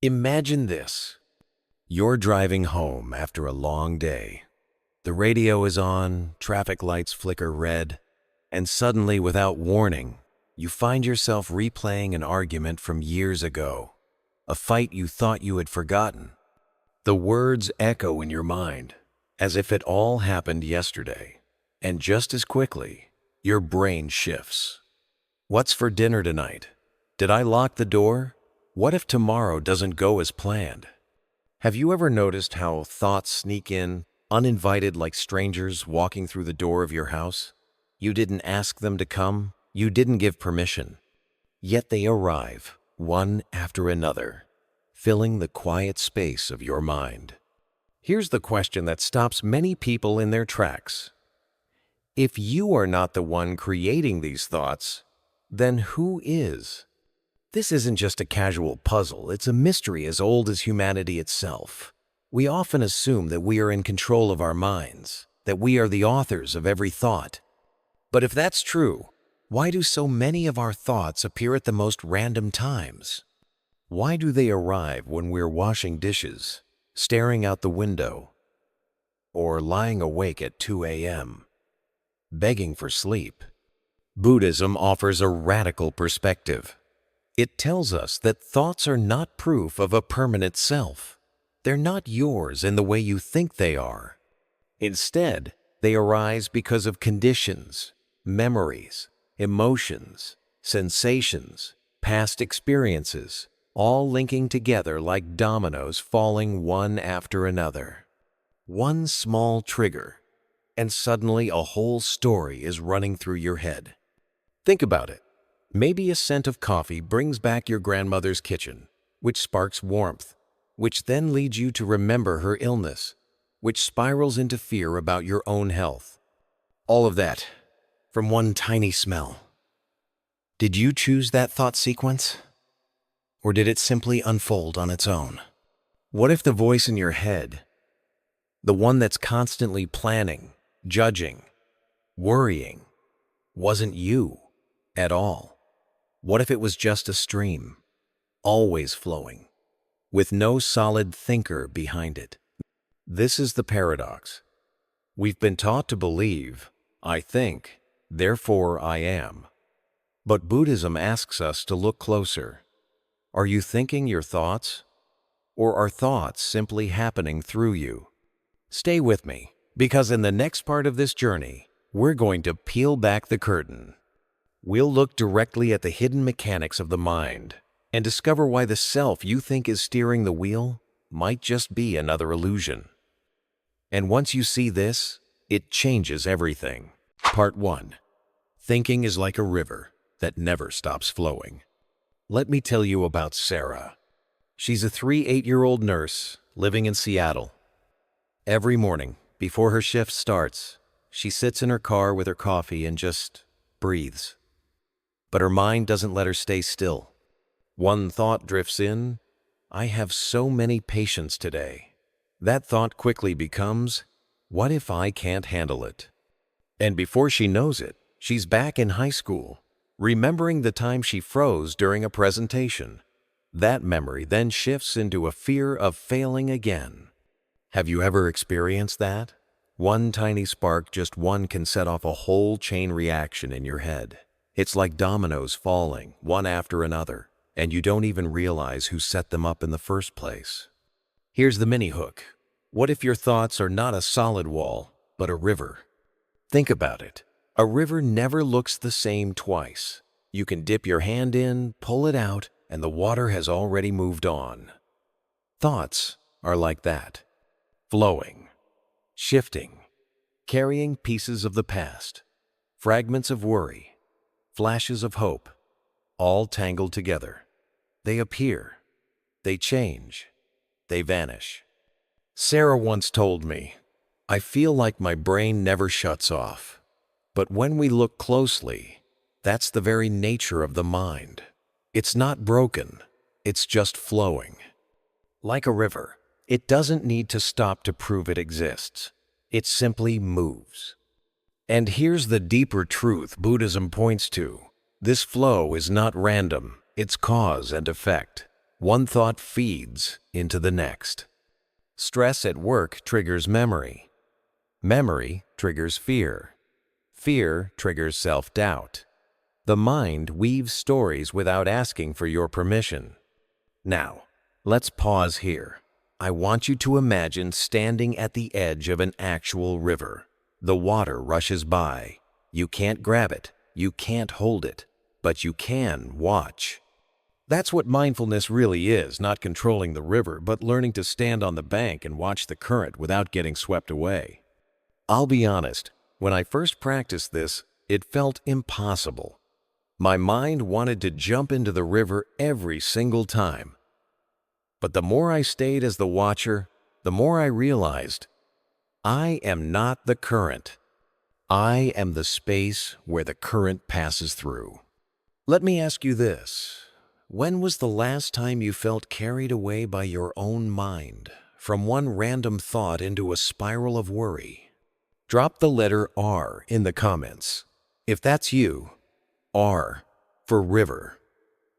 Imagine this. You're driving home after a long day. The radio is on, traffic lights flicker red, and suddenly, without warning, you find yourself replaying an argument from years ago, a fight you thought you had forgotten. The words echo in your mind, as if it all happened yesterday, and just as quickly, your brain shifts. What's for dinner tonight? Did I lock the door? What if tomorrow doesn't go as planned? Have you ever noticed how thoughts sneak in, uninvited like strangers walking through the door of your house? You didn't ask them to come, you didn't give permission. Yet they arrive, one after another, filling the quiet space of your mind. Here's the question that stops many people in their tracks. If you are not the one creating these thoughts, then who is? This isn't just a casual puzzle, it's a mystery as old as humanity itself. We often assume that we are in control of our minds, that we are the authors of every thought. But if that's true, why do so many of our thoughts appear at the most random times? Why do they arrive when we're washing dishes, staring out the window, or lying awake at 2 a.m., begging for sleep? Buddhism offers a radical perspective. It tells us that thoughts are not proof of a permanent self. They're not yours in the way you think they are. Instead, they arise because of conditions, memories, emotions, sensations, past experiences, all linking together like dominoes falling one after another. One small trigger, and suddenly a whole story is running through your head. Think about it. Maybe a scent of coffee brings back your grandmother's kitchen, which sparks warmth, which then leads you to remember her illness, which spirals into fear about your own health. All of that from one tiny smell. Did you choose that thought sequence? Or did it simply unfold on its own? What if the voice in your head, the one that's constantly planning, judging, worrying, wasn't you at all? What if it was just a stream, always flowing, with no solid thinker behind it? This is the paradox. We've been taught to believe, I think, therefore I am. But Buddhism asks us to look closer. Are you thinking your thoughts? Or are thoughts simply happening through you? Stay with me, because in the next part of this journey, we're going to peel back the curtain. We'll look directly at the hidden mechanics of the mind and discover why the self you think is steering the wheel might just be another illusion. And once you see this, it changes everything. Part 1. Thinking is like a river that never stops flowing. Let me tell you about Sarah. She's a 8-year-old nurse living in Seattle. Every morning, before her shift starts, she sits in her car with her coffee and just breathes. But her mind doesn't let her stay still. One thought drifts in, I have so many patients today. That thought quickly becomes, what if I can't handle it? And before she knows it, she's back in high school, remembering the time she froze during a presentation. That memory then shifts into a fear of failing again. Have you ever experienced that? One tiny spark, just one, can set off a whole chain reaction in your head. It's like dominoes falling, one after another, and you don't even realize who set them up in the first place. Here's the mini hook. What if your thoughts are not a solid wall, but a river? Think about it. A river never looks the same twice. You can dip your hand in, pull it out, and the water has already moved on. Thoughts are like that. Flowing, shifting, carrying pieces of the past, fragments of worry, flashes of hope, all tangled together. They appear, they change, they vanish. Sarah once told me, I feel like my brain never shuts off. But when we look closely, that's the very nature of the mind. It's not broken, it's just flowing. Like a river, it doesn't need to stop to prove it exists. It simply moves. And here's the deeper truth Buddhism points to. This flow is not random, it's cause and effect. One thought feeds into the next. Stress at work triggers memory. Memory triggers fear. Fear triggers self-doubt. The mind weaves stories without asking for your permission. Now, let's pause here. I want you to imagine standing at the edge of an actual river. The water rushes by. You can't grab it, you can't hold it, but you can watch. That's what mindfulness really is, not controlling the river, but learning to stand on the bank and watch the current without getting swept away. I'll be honest, when I first practiced this, it felt impossible. My mind wanted to jump into the river every single time. But the more I stayed as the watcher, the more I realized, I am not the current. I am the space where the current passes through. Let me ask you this. When was the last time you felt carried away by your own mind, from one random thought into a spiral of worry? Drop the letter R in the comments. If that's you, R for river.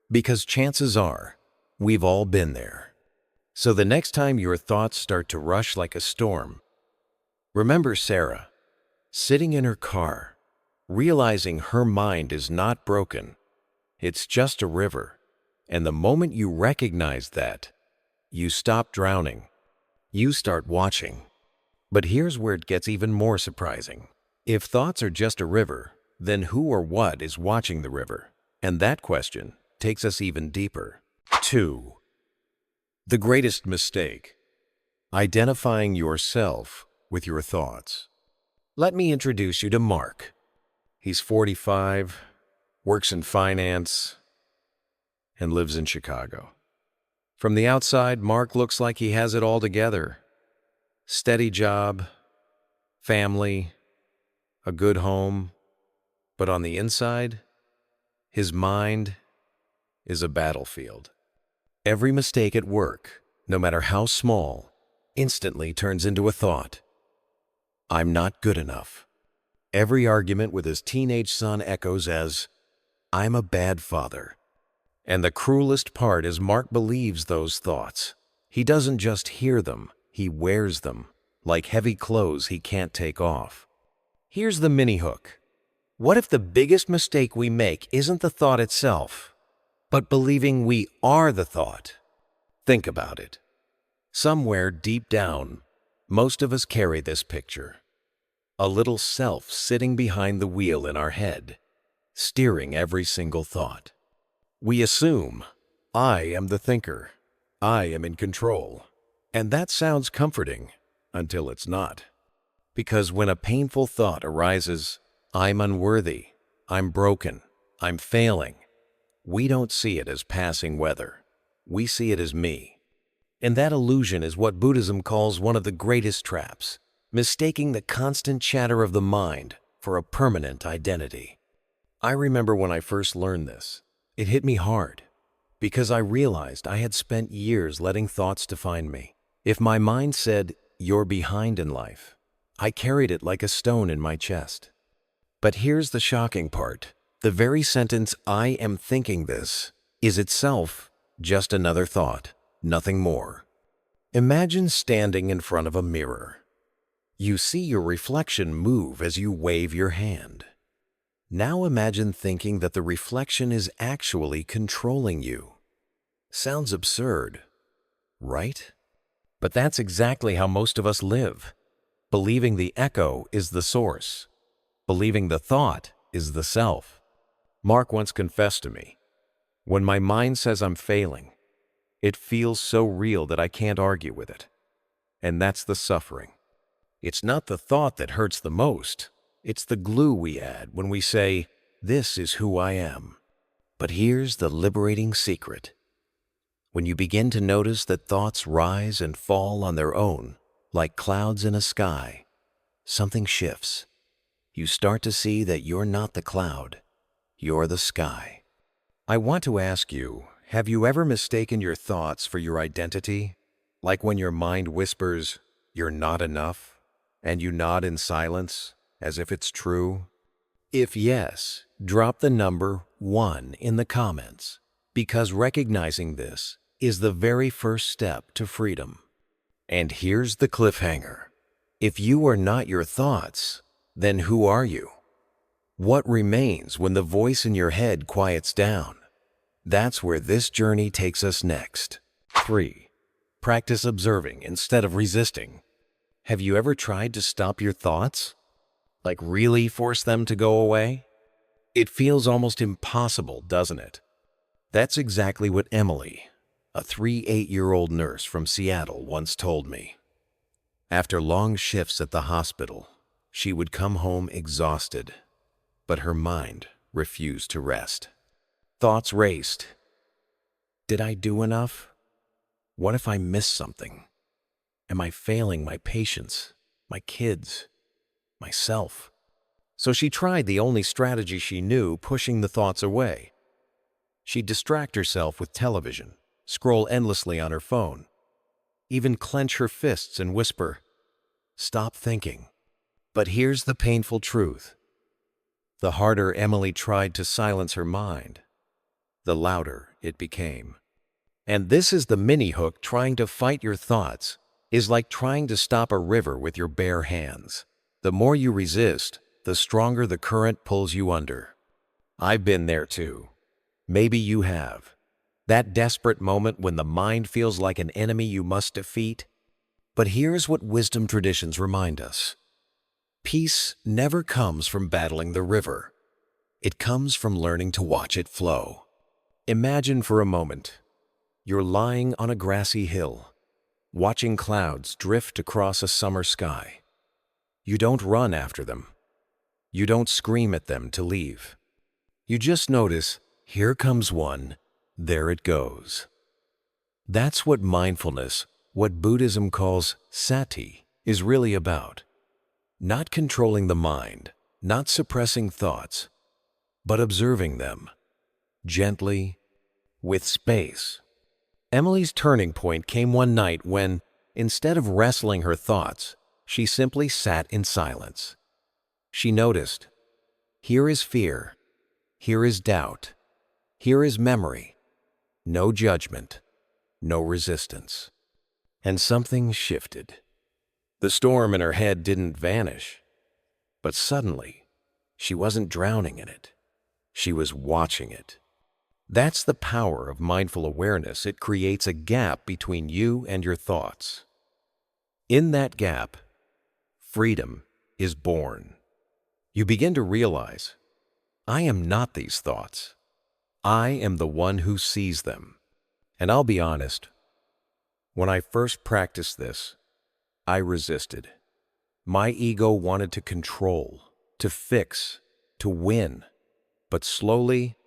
Because chances are, we've all been there. So the next time your thoughts start to rush like a storm, remember Sarah, sitting in her car, realizing her mind is not broken. It's just a river. And the moment you recognize that, you stop drowning. You start watching. But here's where it gets even more surprising. If thoughts are just a river, then who or what is watching the river? And that question takes us even deeper. 2. The greatest mistake. Identifying yourself with your thoughts. Let me introduce you to Mark. He's 45, works in finance, and lives in Chicago. From the outside, Mark looks like he has it all together. Steady job, family, a good home. But on the inside, his mind is a battlefield. Every mistake at work, no matter how small, instantly turns into a thought. I'm not good enough. Every argument with his teenage son echoes as, I'm a bad father. And the cruelest part is Mark believes those thoughts. He doesn't just hear them, he wears them, like heavy clothes he can't take off. Here's the mini hook. What if the biggest mistake we make isn't the thought itself, but believing we are the thought? Think about it. Somewhere deep down, most of us carry this picture. A little self sitting behind the wheel in our head, steering every single thought. We assume, I am the thinker, I am in control. And that sounds comforting until it's not. Because when a painful thought arises, I'm unworthy, I'm broken, I'm failing, we don't see it as passing weather. We see it as me. And that illusion is what Buddhism calls one of the greatest traps, mistaking the constant chatter of the mind for a permanent identity. I remember when I first learned this, it hit me hard, because I realized I had spent years letting thoughts define me. If my mind said, you're behind in life, I carried it like a stone in my chest. But here's the shocking part. The very sentence, I am thinking this, is itself just another thought, nothing more. Imagine standing in front of a mirror. You see your reflection move as you wave your hand. Now imagine thinking that the reflection is actually controlling you. Sounds absurd, right? But that's exactly how most of us live, believing the echo is the source, believing the thought is the self. Mark once confessed to me, when my mind says I'm failing, it feels so real that I can't argue with it. And that's the suffering. It's not the thought that hurts the most. It's the glue we add when we say, this is who I am. But here's the liberating secret. When you begin to notice that thoughts rise and fall on their own, like clouds in a sky, something shifts. You start to see that you're not the cloud, you're the sky. I want to ask you, have you ever mistaken your thoughts for your identity? Like when your mind whispers, you're not enough, and you nod in silence, as if it's true? If yes, drop the number 1 in the comments, because recognizing this is the very first step to freedom. And here's the cliffhanger. If you are not your thoughts, then who are you? What remains when the voice in your head quiets down? That's where this journey takes us next. 3. Practice observing instead of resisting. Have you ever tried to stop your thoughts? Like really force them to go away? It feels almost impossible, doesn't it? That's exactly what Emily, a 8-year-old nurse from Seattle, once told me. After long shifts at the hospital, she would come home exhausted, but her mind refused to rest. Thoughts raced. Did I do enough? What if I miss something? Am I failing my patients, my kids, myself? So she tried the only strategy she knew, pushing the thoughts away. She'd distract herself with television, scroll endlessly on her phone, even clench her fists and whisper, "Stop thinking." But here's the painful truth. The harder Emily tried to silence her mind, the louder it became. And this is the mini hook. Trying to fight your thoughts is like trying to stop a river with your bare hands. The more you resist, the stronger the current pulls you under. I've been there too. Maybe you have. That desperate moment when the mind feels like an enemy you must defeat. But here's what wisdom traditions remind us. Peace never comes from battling the river. It comes from learning to watch it flow. Imagine for a moment, you're lying on a grassy hill, watching clouds drift across a summer sky. You don't run after them. You don't scream at them to leave. You just notice, here comes one, there it goes. That's what mindfulness, what Buddhism calls sati, is really about. Not controlling the mind, not suppressing thoughts, but observing them, gently, with space. Emily's turning point came one night when, instead of wrestling her thoughts, she simply sat in silence. She noticed, here is fear, here is doubt, here is memory, no judgment, no resistance. And something shifted. The storm in her head didn't vanish, but suddenly, she wasn't drowning in it. She was watching it. That's the power of mindful awareness. It creates a gap between you and your thoughts. In that gap, freedom is born. You begin to realize, I am not these thoughts. I am the one who sees them. And I'll be honest, when I first practiced this, I resisted. My ego wanted to control, to fix, to win. But slowly,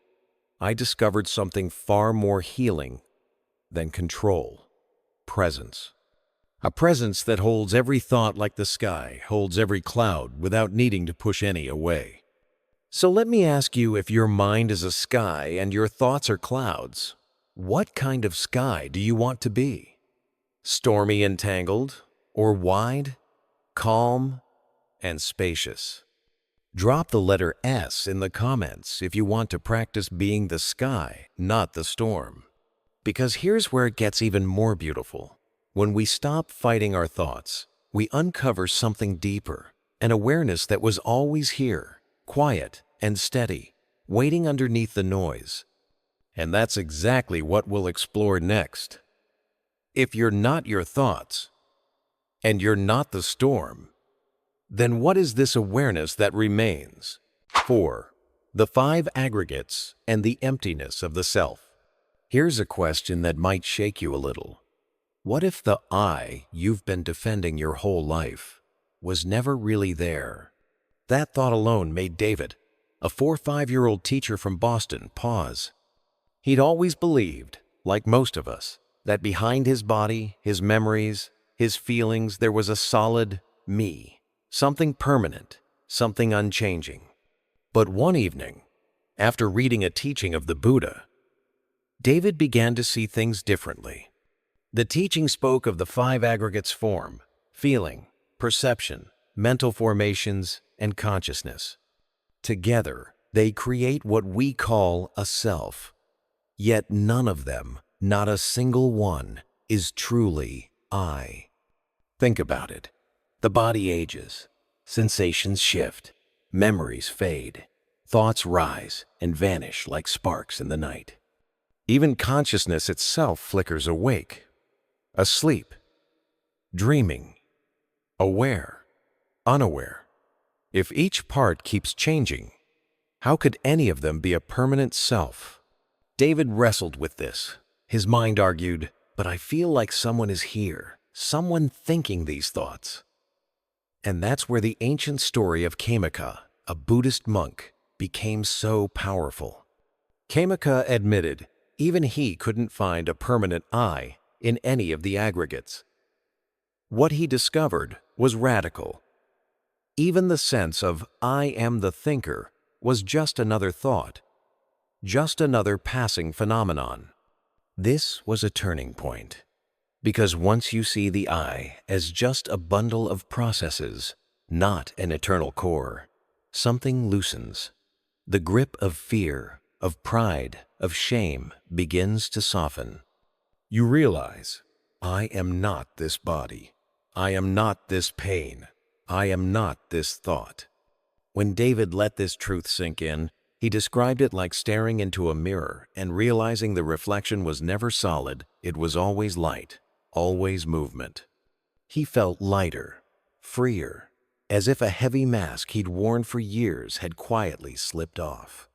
I discovered something far more healing than control: presence. A presence that holds every thought like the sky holds every cloud without needing to push any away. So let me ask you, if your mind is a sky and your thoughts are clouds, what kind of sky do you want to be? Stormy and tangled, or wide, calm, and spacious? Drop the letter S in the comments if you want to practice being the sky, not the storm. Because here's where it gets even more beautiful. When we stop fighting our thoughts, we uncover something deeper, an awareness that was always here, quiet and steady, waiting underneath the noise. And that's exactly what we'll explore next. If you're not your thoughts, and you're not the storm, then what is this awareness that remains? 4. The 5 aggregates and the emptiness of the self. Here's a question that might shake you a little. What if the I you've been defending your whole life was never really there? That thought alone made David, a 5-year-old teacher from Boston, pause. He'd always believed, like most of us, that behind his body, his memories, his feelings, there was a solid me. Something permanent, something unchanging. But one evening, after reading a teaching of the Buddha, David began to see things differently. The teaching spoke of the 5 aggregates: form, feeling, perception, mental formations, and consciousness. Together, they create what we call a self. Yet none of them Not a single one is truly I. Think about it. The body ages, sensations shift, memories fade, thoughts rise and vanish like sparks in the night. Even consciousness itself flickers awake, asleep, dreaming, aware, unaware. If each part keeps changing, how could any of them be a permanent self? David wrestled with this. His mind argued, but I feel like someone is here, someone thinking these thoughts. And that's where the ancient story of Kamika, a Buddhist monk, became so powerful. Kamika admitted even he couldn't find a permanent I in any of the aggregates. What he discovered was radical. Even the sense of I am the thinker was just another thought, just another passing phenomenon. This was a turning point, because once you see the I as just a bundle of processes, not an eternal core, something loosens. The grip of fear, of pride, of shame begins to soften. You realize, I am not this body. I am not this pain. I am not this thought. When David let this truth sink in, he described it like staring into a mirror and realizing the reflection was never solid, it was always light, always movement. He felt lighter, freer, as if a heavy mask he'd worn for years had quietly slipped off.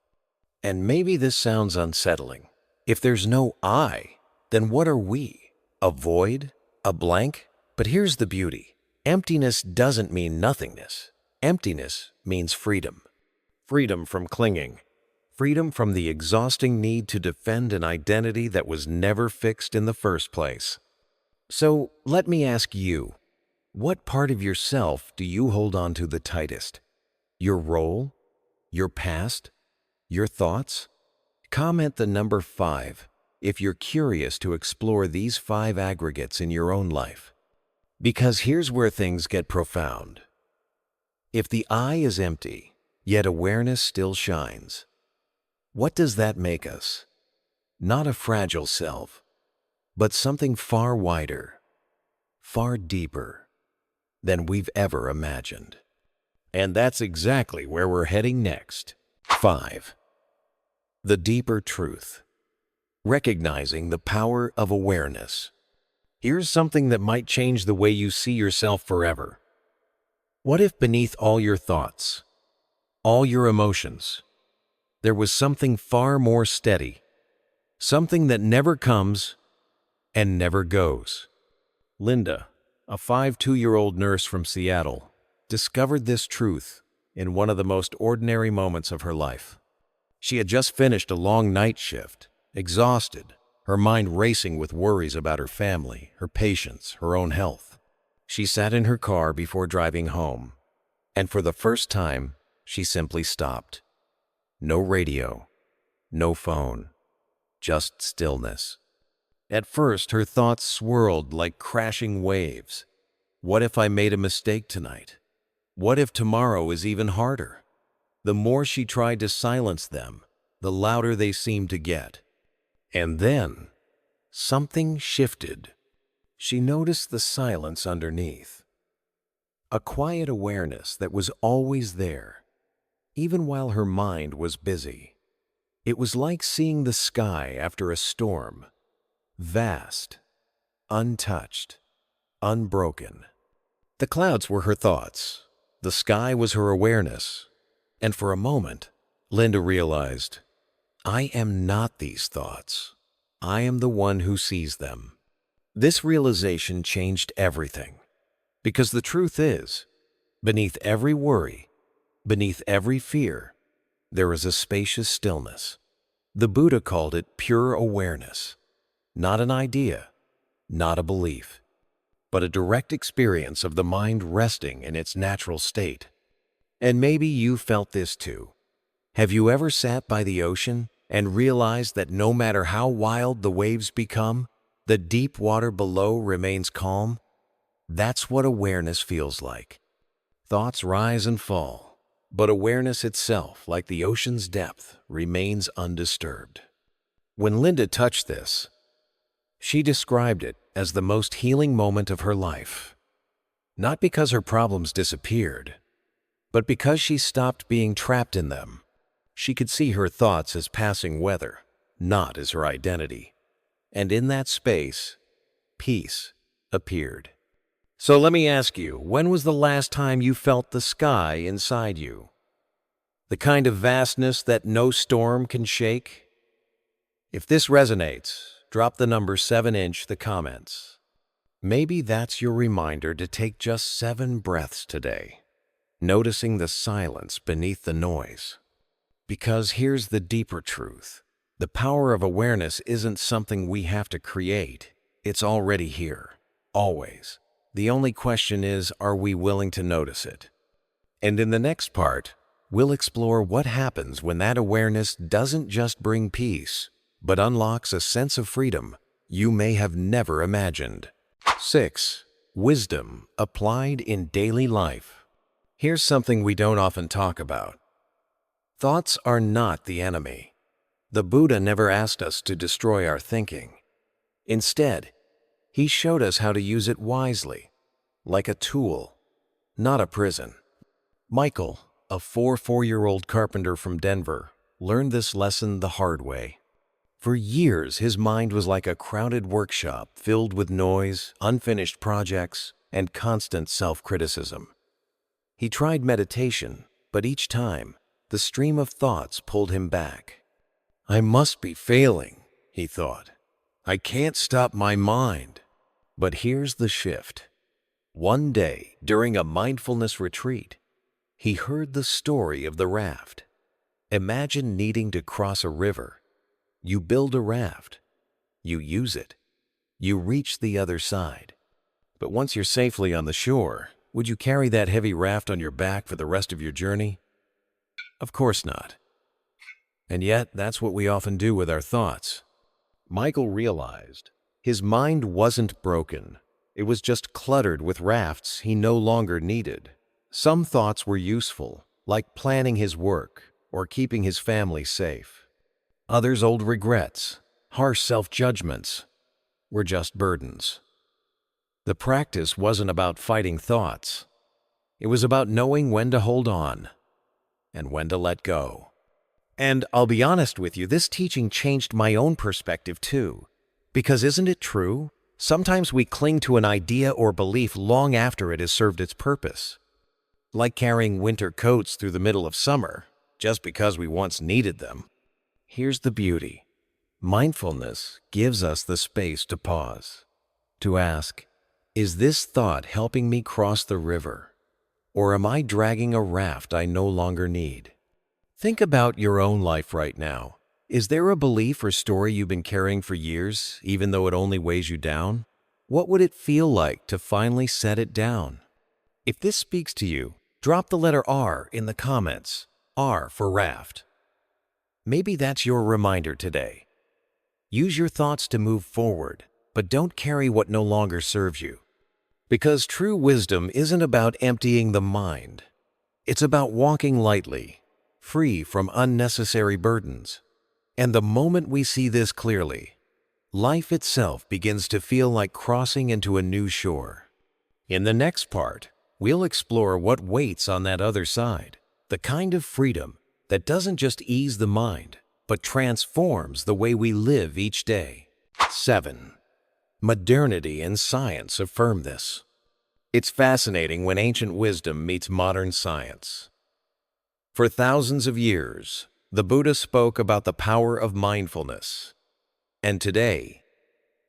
And maybe this sounds unsettling. If there's no I, then what are we? A void? A blank? But here's the beauty. Emptiness doesn't mean nothingness. Emptiness means freedom. Freedom from clinging. Freedom from the exhausting need to defend an identity that was never fixed in the first place. So let me ask you, what part of yourself do you hold on to the tightest? Your role? Your past? Your thoughts? Comment the number 5 if you're curious to explore these 5 aggregates in your own life. Because here's where things get profound. If the I is empty, yet awareness still shines, what does that make us? Not a fragile self, but something far wider, far deeper than we've ever imagined. And that's exactly where we're heading next. 5. The deeper truth. Recognizing the power of awareness. Here's something that might change the way you see yourself forever. What if beneath all your thoughts, all your emotions, there was something far more steady, something that never comes and never goes? Linda, a 52-year-old nurse from Seattle, discovered this truth in one of the most ordinary moments of her life. She had just finished a long night shift, exhausted, her mind racing with worries about her family, her patients, her own health. She sat in her car before driving home, and for the first time, she simply stopped. No radio, no phone, just stillness. At first, her thoughts swirled like crashing waves. What if I made a mistake tonight? What if tomorrow is even harder? The more she tried to silence them, the louder they seemed to get. And then, something shifted. She noticed the silence underneath. A quiet awareness that was always there, even while her mind was busy. It was like seeing the sky after a storm, vast, untouched, unbroken. The clouds were her thoughts, the sky was her awareness, and for a moment, Linda realized, I am not these thoughts. I am the one who sees them. This realization changed everything, because the truth is, beneath every worry, beneath every fear, there is a spacious stillness. The Buddha called it pure awareness, not an idea, not a belief, but a direct experience of the mind resting in its natural state. And maybe you felt this too. Have you ever sat by the ocean and realized that no matter how wild the waves become, the deep water below remains calm? That's what awareness feels like. Thoughts rise and fall, but awareness itself, like the ocean's depth, remains undisturbed. When Linda touched this, She described it as the most healing moment of her life. Not because her problems disappeared, but because she stopped being trapped in them. She could see her thoughts as passing weather, not as her identity. And in that space, peace appeared. So let me ask you, when was the last time you felt the sky inside you? The kind of vastness that no storm can shake? If this resonates, drop the number 7 in the comments. Maybe that's your reminder to take just 7 breaths today, noticing the silence beneath the noise. Because here's the deeper truth. The power of awareness isn't something we have to create. It's already here, always. The only question is, are we willing to notice it? And in the next part, we'll explore what happens when that awareness doesn't just bring peace, but unlocks a sense of freedom you may have never imagined. 6. Wisdom applied in daily life. Here's something we don't often talk about. Thoughts are not the enemy. The Buddha never asked us to destroy our thinking. Instead, he showed us how to use it wisely, like a tool, not a prison. Michael, a 4-year-old carpenter from Denver, learned this lesson the hard way. For years, his mind was like a crowded workshop filled with noise, unfinished projects, and constant self-criticism. He tried meditation, but each time, the stream of thoughts pulled him back. I must be failing, he thought. I can't stop my mind. But here's the shift. One day, during a mindfulness retreat, he heard the story of the raft. Imagine needing to cross a river. You build a raft. You use it. You reach the other side. But once you're safely on the shore, would you carry that heavy raft on your back for the rest of your journey? Of course not. And yet, that's what we often do with our thoughts. Michael realized his mind wasn't broken. It was just cluttered with rafts he no longer needed. Some thoughts were useful, like planning his work or keeping his family safe. Others, old regrets, harsh self-judgments, were just burdens. The practice wasn't about fighting thoughts. It was about knowing when to hold on and when to let go. And I'll be honest with you, this teaching changed my own perspective too. Because isn't it true? Sometimes we cling to an idea or belief long after it has served its purpose. Like carrying winter coats through the middle of summer, just because we once needed them. Here's the beauty. Mindfulness gives us the space to pause, to ask, is this thought helping me cross the river? Or am I dragging a raft I no longer need? Think about your own life right now. Is there a belief or story you've been carrying for years, even though it only weighs you down? What would it feel like to finally set it down? If this speaks to you, drop the letter R in the comments. R for raft. Maybe that's your reminder today. Use your thoughts to move forward, but don't carry what no longer serves you. Because true wisdom isn't about emptying the mind. It's about walking lightly, free from unnecessary burdens. And the moment we see this clearly, life itself begins to feel like crossing into a new shore. In the next part, we'll explore what waits on that other side, the kind of freedom that doesn't just ease the mind, but transforms the way we live each day. 7. Modernity and science affirm this. It's fascinating when ancient wisdom meets modern science. For thousands of years, the Buddha spoke about the power of mindfulness. And today,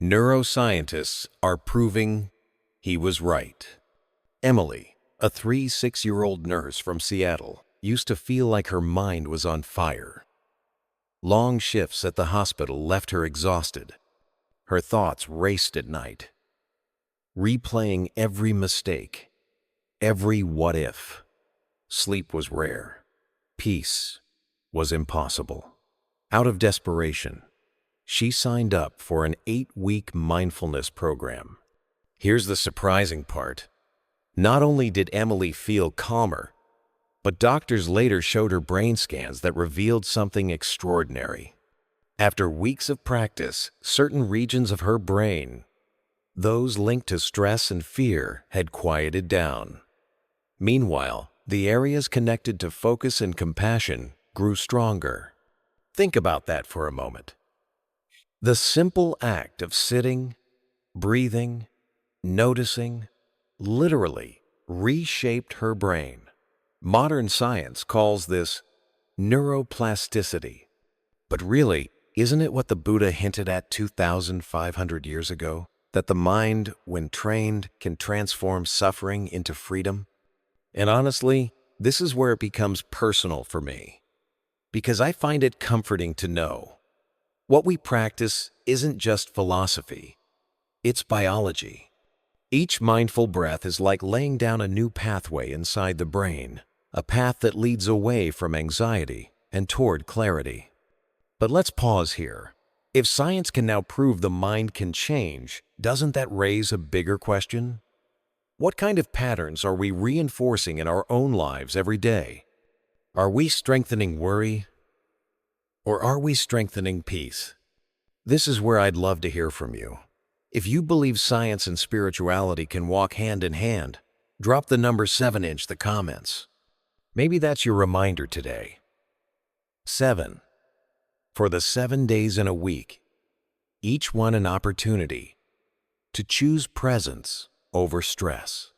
neuroscientists are proving he was right. Emily, a 6-year-old nurse from Seattle, used to feel like her mind was on fire. Long shifts at the hospital left her exhausted. Her thoughts raced at night, replaying every mistake, every what if. Sleep was rare. Peace was impossible. Out of desperation, she signed up for an 8-week mindfulness program. Here's the surprising part. Not only did Emily feel calmer, but doctors later showed her brain scans that revealed something extraordinary. After weeks of practice, certain regions of her brain, those linked to stress and fear, had quieted down. Meanwhile, the areas connected to focus and compassion grew stronger. Think about that for a moment. The simple act of sitting, breathing, noticing, literally reshaped her brain. Modern science calls this neuroplasticity. But really, isn't it what the Buddha hinted at 2,500 years ago? That the mind, when trained, can transform suffering into freedom? And honestly, this is where it becomes personal for me, because I find it comforting to know what we practice isn't just philosophy, it's biology. Each mindful breath is like laying down a new pathway inside the brain, a path that leads away from anxiety and toward clarity. But let's pause here. If science can now prove the mind can change, doesn't that raise a bigger question? What kind of patterns are we reinforcing in our own lives every day? Are we strengthening worry, or are we strengthening peace? This is where I'd love to hear from you. If you believe science and spirituality can walk hand in hand, drop the number 7 in the comments. Maybe that's your reminder today. 7. For the 7 days in a week, each one an opportunity to choose presence over stress.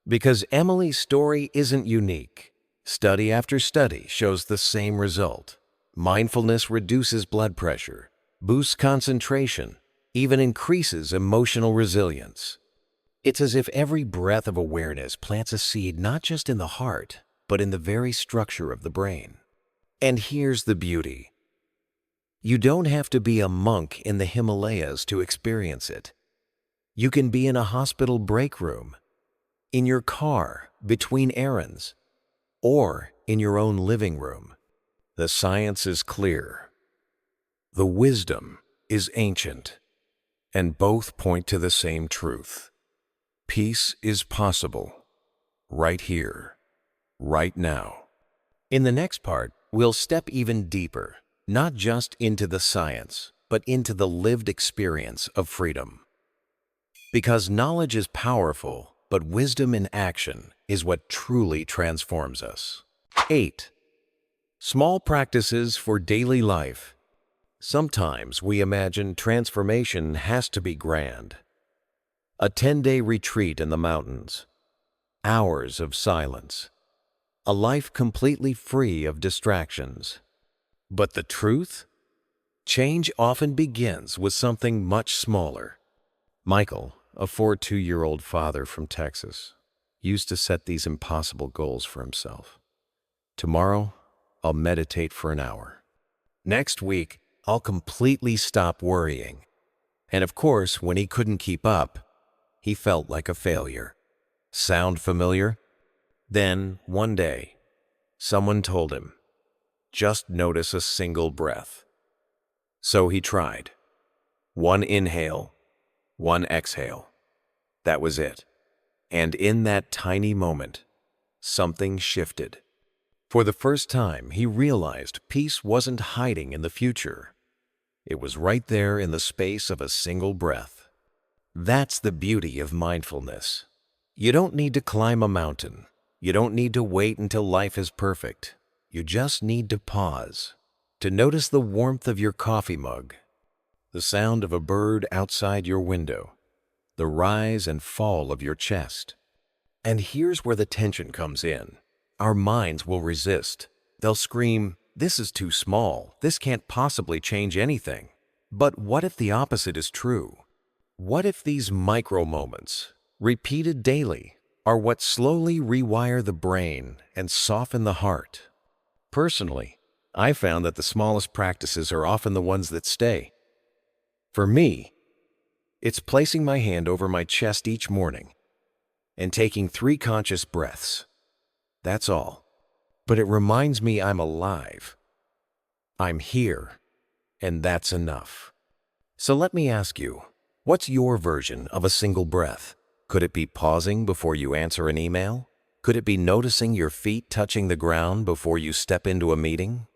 Because Emily's story isn't unique. Study after study shows the same result. Mindfulness reduces blood pressure, boosts concentration, even increases emotional resilience. It's as if every breath of awareness plants a seed not just in the heart, but in the very structure of the brain. And here's the beauty. You don't have to be a monk in the Himalayas to experience it. You can be in a hospital break room, in your car, between errands, or in your own living room. The science is clear. The wisdom is ancient, and both point to the same truth. Peace is possible, right here, right now. In the next part, we'll step even deeper, not just into the science, but into the lived experience of freedom. Because knowledge is powerful, but wisdom in action is what truly transforms us. 8. Small practices for daily life. Sometimes we imagine transformation has to be grand. A 10-day retreat in the mountains, hours of silence, a life completely free of distractions. But the truth? Change often begins with something much smaller. Michael, a 42-year-old father from Texas, used to set these impossible goals for himself. Tomorrow, I'll meditate for an hour. Next week, I'll completely stop worrying. And of course, when he couldn't keep up, he felt like a failure. Sound familiar? Then, one day, someone told him, just notice a single breath. So he tried. 1 inhale, 1 exhale. That was it. And in that tiny moment, something shifted. For the first time, he realized peace wasn't hiding in the future. It was right there in the space of a single breath. That's the beauty of mindfulness. You don't need to climb a mountain. You don't need to wait until life is perfect. You just need to pause, to notice the warmth of your coffee mug, the sound of a bird outside your window, the rise and fall of your chest. And here's where the tension comes in. Our minds will resist. They'll scream, "This is too small. This can't possibly change anything." But what if the opposite is true? What if these micro moments, repeated daily, are what slowly rewire the brain and soften the heart? Personally, I found that the smallest practices are often the ones that stay. For me, it's placing my hand over my chest each morning and taking 3 conscious breaths. That's all. But it reminds me I'm alive. I'm here, and that's enough. So let me ask you, what's your version of a single breath? Could it be pausing before you answer an email? Could it be noticing your feet touching the ground before you step into a meeting?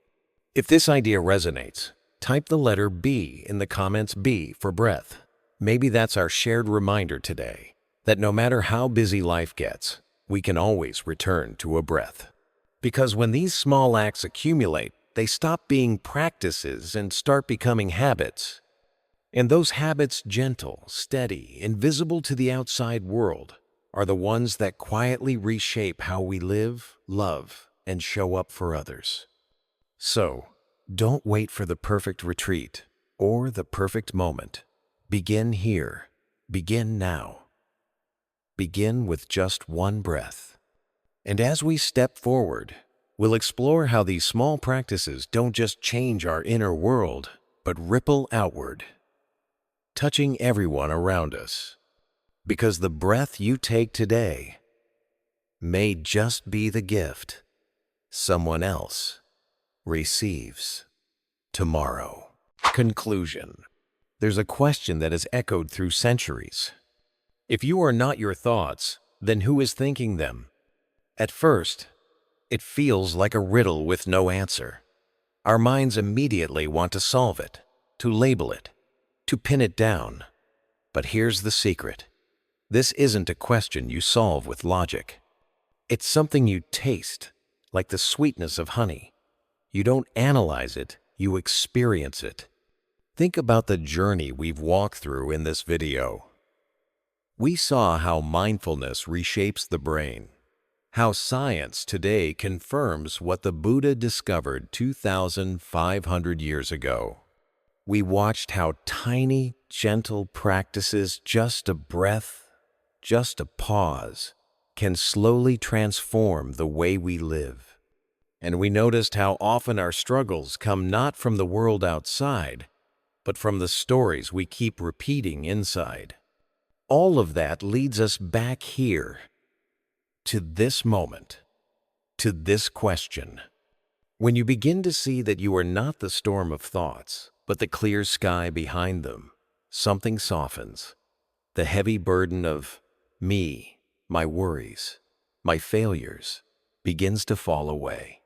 If this idea resonates, Type the letter B in the comments, B for breath. Maybe that's our shared reminder today, that no matter how busy life gets, we can always return to a breath. Because when these small acts accumulate, they stop being practices and start becoming habits. And those habits, gentle, steady, invisible to the outside world, are the ones that quietly reshape how we live, love, and show up for others. So, don't wait for the perfect retreat or the perfect moment. Begin here. Begin now. Begin with just one breath. And as we step forward, we'll explore how these small practices don't just change our inner world, but ripple outward, touching everyone around us. Because the breath you take today may just be the gift someone else receives tomorrow. Conclusion. There's a question that has echoed through centuries. If you are not your thoughts, then who is thinking them? At first, it feels like a riddle with no answer. Our minds immediately want to solve it, to label it, to pin it down. But here's the secret. This isn't a question you solve with logic. It's something you taste, like the sweetness of honey. You don't analyze it, you experience it. Think about the journey we've walked through in this video. We saw how mindfulness reshapes the brain, how science today confirms what the Buddha discovered 2,500 years ago. We watched how tiny, gentle practices, just a breath, just a pause, can slowly transform the way we live. And we noticed how often our struggles come not from the world outside, but from the stories we keep repeating inside. All of that leads us back here, to this moment, to this question. When you begin to see that you are not the storm of thoughts, but the clear sky behind them, something softens. The heavy burden of me, my worries, my failures, begins to fall away.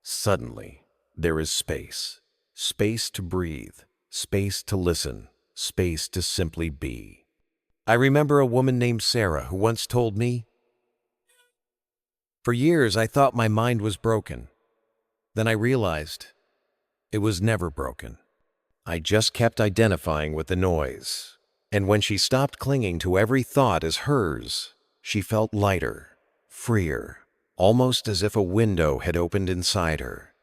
Suddenly, there is space. Space to breathe, space to listen, space to simply be. I remember a woman named Sarah who once told me, "For years I thought my mind was broken. Then I realized it was never broken. I just kept identifying with the noise." And when she stopped clinging to every thought as hers, she felt lighter, freer, almost as if a window had opened inside her.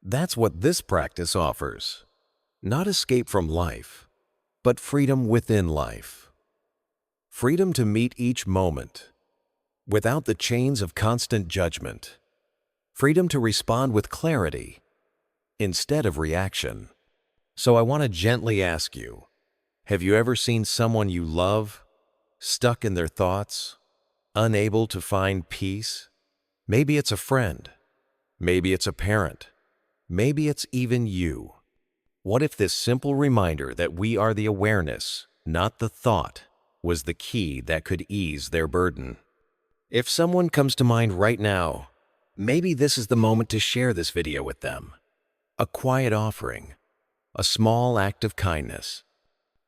That's what this practice offers. Not escape from life, but freedom within life. Freedom to meet each moment without the chains of constant judgment. Freedom to respond with clarity instead of reaction. So I want to gently ask you, have you ever seen someone you love stuck in their thoughts, unable to find peace? Maybe it's a friend. Maybe it's a parent. Maybe it's even you. What if this simple reminder that we are the awareness, not the thought, was the key that could ease their burden? If someone comes to mind right now, maybe this is the moment to share this video with them. A quiet offering, a small act of kindness.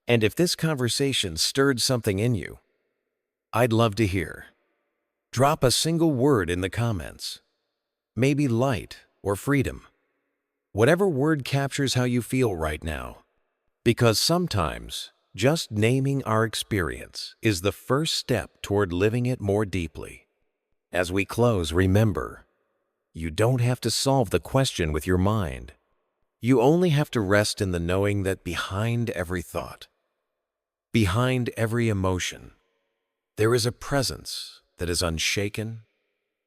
And if this conversation stirred something in you, I'd love to hear. Drop a single word in the comments. Maybe light or freedom. Whatever word captures how you feel right now. Because sometimes, just naming our experience is the first step toward living it more deeply. As we close, remember, you don't have to solve the question with your mind. You only have to rest in the knowing that behind every thought, behind every emotion, there is a presence that is unshaken,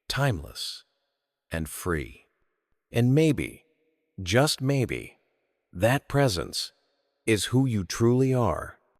timeless, and free. And maybe, just maybe, that presence is who you truly are.